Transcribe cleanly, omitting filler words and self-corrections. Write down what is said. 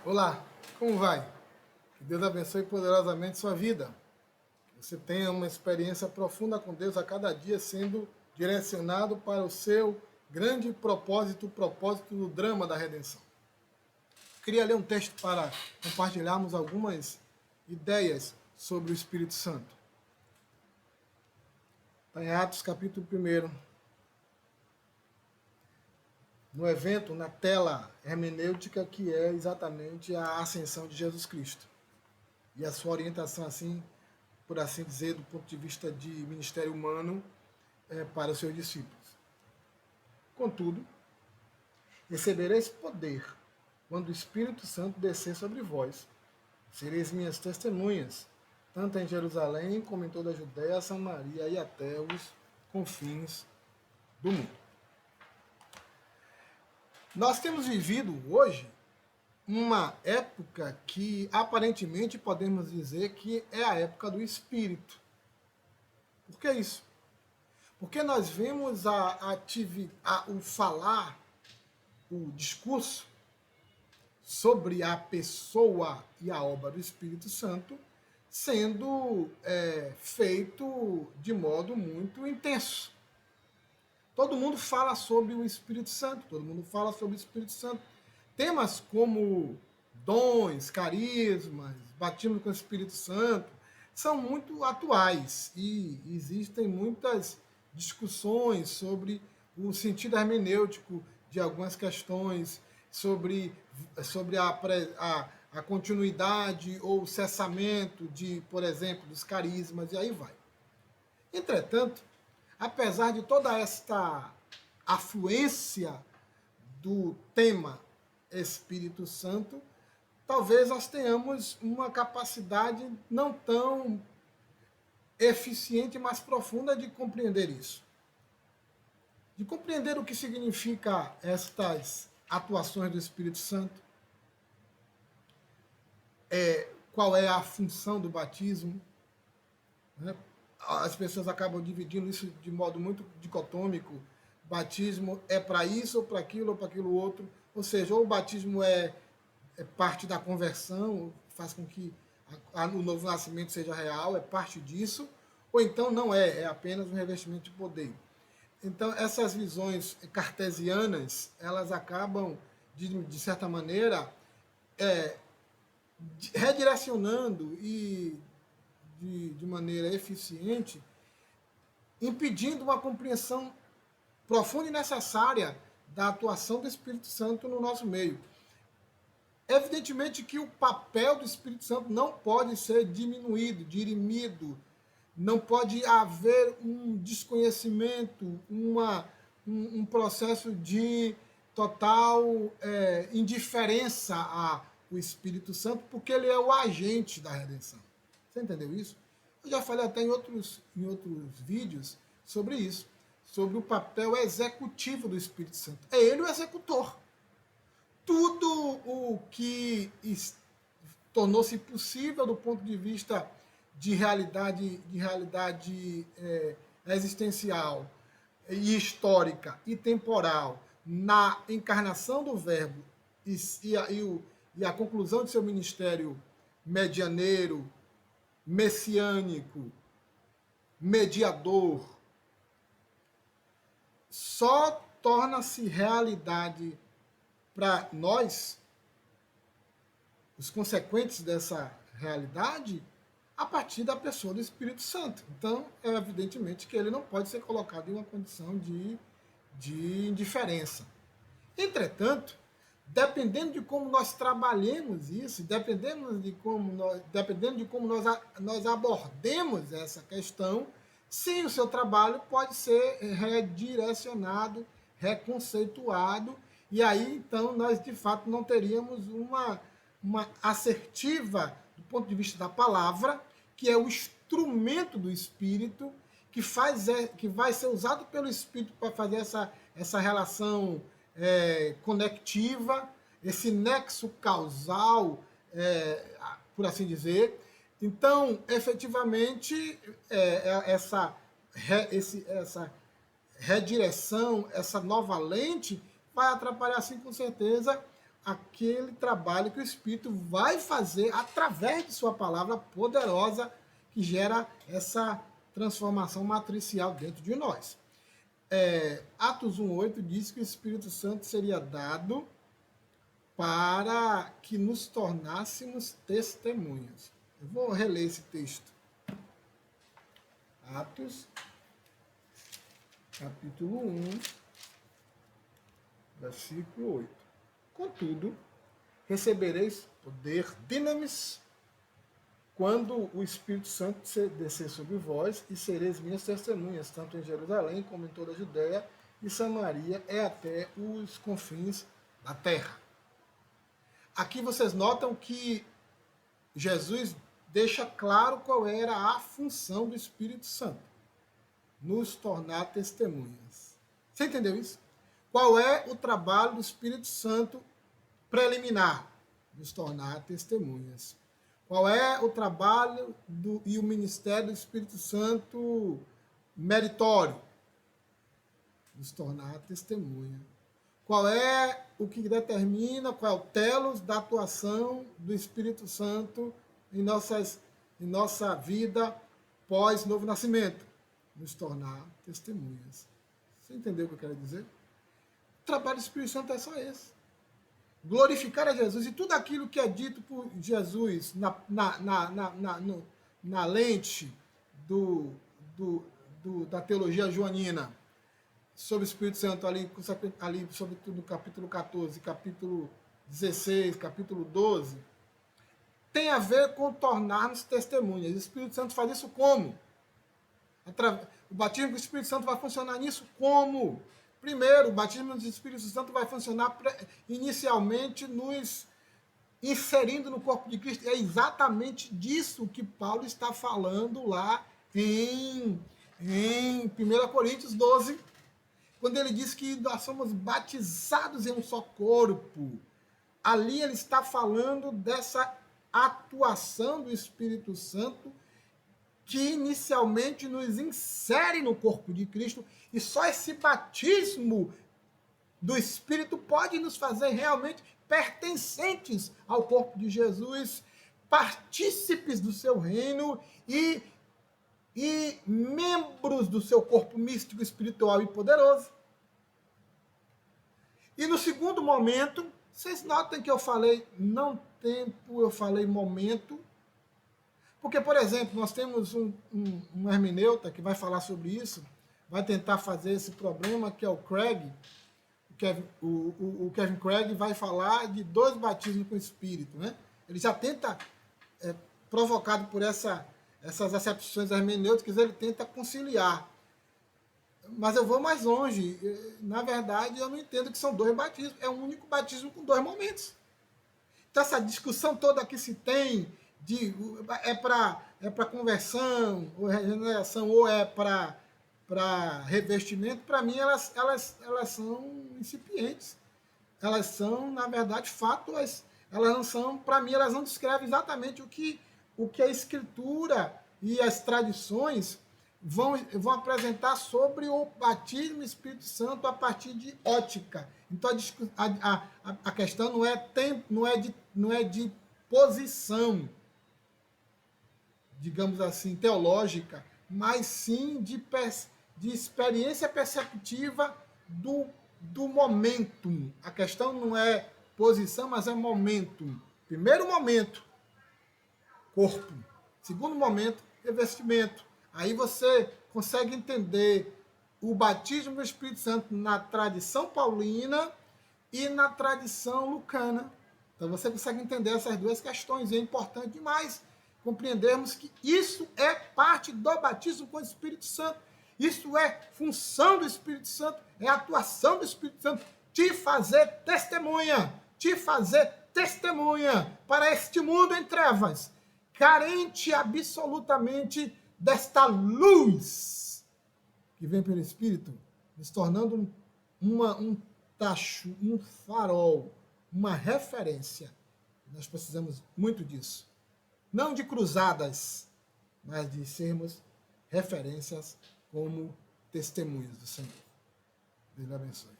Olá, como vai? Que Deus abençoe poderosamente sua vida. Que você tenha uma experiência profunda com Deus a cada dia, sendo direcionado para o seu grande propósito, o propósito do drama da redenção. Queria ler um texto para compartilharmos algumas ideias sobre o Espírito Santo. Está em Atos capítulo 1. No evento, na tela hermenêutica, que é exatamente a ascensão de Jesus Cristo. E a sua orientação, assim, por assim dizer, do ponto de vista de ministério humano, para os seus discípulos. Contudo, recebereis poder quando o Espírito Santo descer sobre vós. Sereis minhas testemunhas, tanto em Jerusalém como em toda a Judéia, Samaria e até os confins do mundo. Nós temos vivido hoje uma época que aparentemente podemos dizer que é a época do Espírito. Por que isso? Porque nós vemos o falar, o discurso sobre a pessoa e a obra do Espírito Santo sendo feito de modo muito intenso. Todo mundo fala sobre o Espírito Santo, todo mundo fala sobre o Espírito Santo. Temas como dons, carismas, batismo com o Espírito Santo, são muito atuais e existem muitas discussões sobre o sentido hermenêutico de algumas questões, sobre a continuidade ou cessamento de, por exemplo, dos carismas, e aí vai. Entretanto, apesar de toda esta afluência do tema Espírito Santo, talvez nós tenhamos uma capacidade não tão eficiente, mas profunda de compreender isso. De compreender o que significa estas atuações do Espírito Santo, qual é a função do batismo, né? As pessoas acabam dividindo isso de modo muito dicotômico. Batismo é para isso, ou para aquilo outro. Ou seja, ou o batismo é parte da conversão, faz com que o novo nascimento seja real, é parte disso, ou então não é apenas um revestimento de poder. Então, essas visões cartesianas, elas acabam, de certa maneira, redirecionando e de maneira eficiente, impedindo uma compreensão profunda e necessária da atuação do Espírito Santo no nosso meio. Evidentemente que o papel do Espírito Santo não pode ser diminuído, dirimido, não pode haver um desconhecimento, um processo de total indiferença ao Espírito Santo, porque ele é o agente da redenção. Você entendeu isso? Eu já falei até em outros vídeos sobre isso, sobre o papel executivo do Espírito Santo. É ele o executor. Tudo o que tornou-se possível do ponto de vista de realidade existencial e histórica e temporal na encarnação do Verbo e a conclusão de seu ministério medianeiro, messiânico, mediador, só torna-se realidade para nós, os consequentes dessa realidade, a partir da pessoa do Espírito Santo. Então, é evidentemente que ele não pode ser colocado em uma condição de indiferença. Entretanto, dependendo de como nós trabalhemos isso, dependendo de como nós abordemos essa questão, sim, o seu trabalho pode ser redirecionado, reconceituado, e aí, então, nós, de fato, não teríamos uma assertiva, do ponto de vista da palavra, que é o instrumento do Espírito, que vai ser usado pelo Espírito para fazer essa relação conectiva, esse nexo causal, por assim dizer. Então, efetivamente, essa redireção, essa nova lente, vai atrapalhar, sim, com certeza, aquele trabalho que o Espírito vai fazer através de sua palavra poderosa que gera essa transformação matricial dentro de nós. Atos 1,8 diz que o Espírito Santo seria dado para que nos tornássemos testemunhas. Eu vou reler esse texto. Atos, capítulo 1, versículo 8. Contudo, recebereis poder dinamis quando o Espírito Santo descer sobre vós, e sereis minhas testemunhas, tanto em Jerusalém como em toda a Judéia e Samaria, e até os confins da terra. Aqui vocês notam que Jesus deixa claro qual era a função do Espírito Santo: nos tornar testemunhas. Você entendeu isso? Qual é o trabalho do Espírito Santo preliminar? Nos tornar testemunhas. Qual é o trabalho e o ministério do Espírito Santo meritório? Nos tornar testemunha. Qual é o que determina, qual é o telos da atuação do Espírito Santo em nossa vida pós-novo nascimento? Nos tornar testemunhas. Você entendeu o que eu quero dizer? O trabalho do Espírito Santo é só esse. Glorificar a Jesus, e tudo aquilo que é dito por Jesus na lente da teologia joanina sobre o Espírito Santo, ali sobretudo no capítulo 14, capítulo 16, capítulo 12, tem a ver com tornar-nos testemunhas. O Espírito Santo faz isso como? O batismo do Espírito Santo vai funcionar nisso como? Primeiro, o batismo do Espírito Santo vai funcionar inicialmente nos inserindo no corpo de Cristo. É exatamente disso que Paulo está falando lá em 1 Coríntios 12, quando ele diz que nós somos batizados em um só corpo. Ali ele está falando dessa atuação do Espírito Santo que inicialmente nos insere no corpo de Cristo, e só esse batismo do Espírito pode nos fazer realmente pertencentes ao corpo de Jesus, partícipes do seu reino e membros do seu corpo místico, espiritual e poderoso. E no segundo momento, vocês notam que eu falei não tempo, eu falei momento. Porque, por exemplo, nós temos um hermeneuta que vai falar sobre isso, vai tentar fazer esse problema, que é o Craig. O Kevin Craig vai falar de 2 batismos com o Espírito. Né? Ele já tenta, provocado por essas acepções hermenêuticas, ele tenta conciliar. Mas eu vou mais longe. Na verdade, eu não entendo que são 2 batismos. É um único batismo com 2 momentos. Então, essa discussão toda que se tem é para conversão, ou regeneração, ou é para revestimento, para mim elas são incipientes. Elas são, na verdade, fátuas. Elas não são, para mim, elas não descrevem exatamente o que a Escritura e as tradições vão apresentar sobre o batismo do Espírito Santo a partir de ótica. Então a questão não é tempo, não é de posição, digamos assim, teológica, mas sim de experiência perceptiva do momentum. A questão não é posição, mas é momentum. Primeiro momento, corpo. Segundo momento, revestimento. Aí você consegue entender o batismo do Espírito Santo na tradição paulina e na tradição lucana. Então você consegue entender essas 2 questões. E é importante demais compreendermos que isso é parte do batismo com o Espírito Santo. Isso é função do Espírito Santo, é atuação do Espírito Santo, te fazer testemunha para este mundo em trevas, carente absolutamente desta luz que vem pelo Espírito, nos tornando um tacho, um farol, uma referência. Nós precisamos muito disso. Não de cruzadas, mas de sermos referências como testemunhas do Senhor. Deus lhe abençoe.